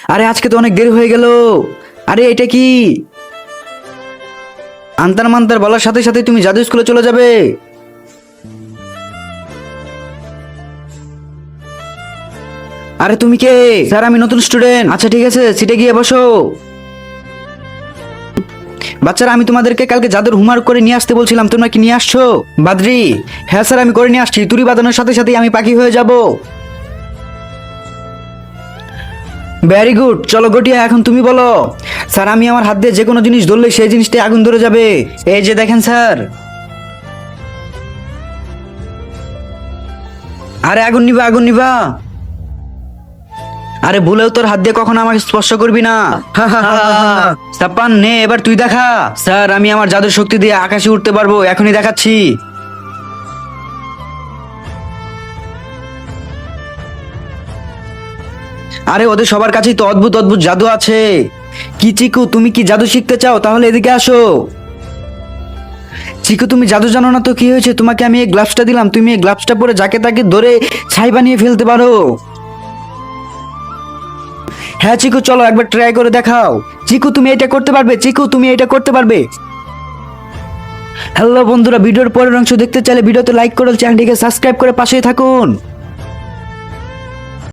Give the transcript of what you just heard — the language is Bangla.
আরে আজকে তো অনেক দেরি হয়ে গেল। আরে এটা কি? আন্তার মান্তার বলার সাথে সাথে তুমি জাদু স্কুলে চলে যাবে? আরে তুমি কে? স্যার আমি নতুন স্টুডেন্ট। আচ্ছা ঠিক আছে, সিটে গিয়ে বসো। বাচ্চারা, আমি তোমাদেরকে কালকে জাদুর হোমওয়ার্ক করে নিয়ে আসতে বলছিলাম, তোমরা কি নিয়ে আসছো? বাদ্রি, হ্যাঁ স্যার আমি করে নিয়ে আসছি। তুড়ি বাঁধানোর সাথে সাথেই আমি পাখি হয়ে যাব। ভেরি গুড, চলো গটিয়া এখন তুমি বলো। স্যার আমি আমার হাত দিয়ে যে কোনো জিনিস ধরলে সেই জিনিসটাই আগুন ধরে যাবে। এই যে দেখেন স্যার। আরে আগুন নিবা, আগুন নিবা। আরে ভুলেও তোর হাত দিয়ে কখনো আমাকে স্পর্শ করবি না। সাপান নে, এবার তুই দেখা। স্যার আমি আমার জাদুর শক্তি দিয়ে আকাশে উঠতে পারবো, এখনই দেখাচ্ছি। আরে ওদের সবার কাছেই তো অদ্ভুত অদ্ভুত জাদু আছে। কি চিকু, তুমি কি জাদু শিখতে চাও? তাহলে এদিকে আসো। চিকু তুমি জাদু জানো না তো কি হয়েছে, তোমাকে আমি এই গ্লাভসটা দিলাম, তুমি এই গ্লাভসটা পরে যাকে তাকে ধরে ছাই বানিয়ে ফেলতে পারো। হ্যাঁ চিকু, চলো একবার ট্রাই করে দেখাও। চিকু তুমি এটা করতে পারবে, চিকু তুমি এটা করতে পারবে। হ্যালো বন্ধুরা, ভিডিওর পরের অংশ দেখতে চাইলে ভিডিওতে লাইক করে চ্যানেলটিকে সাবস্ক্রাইব করে পাশেই থাকুন।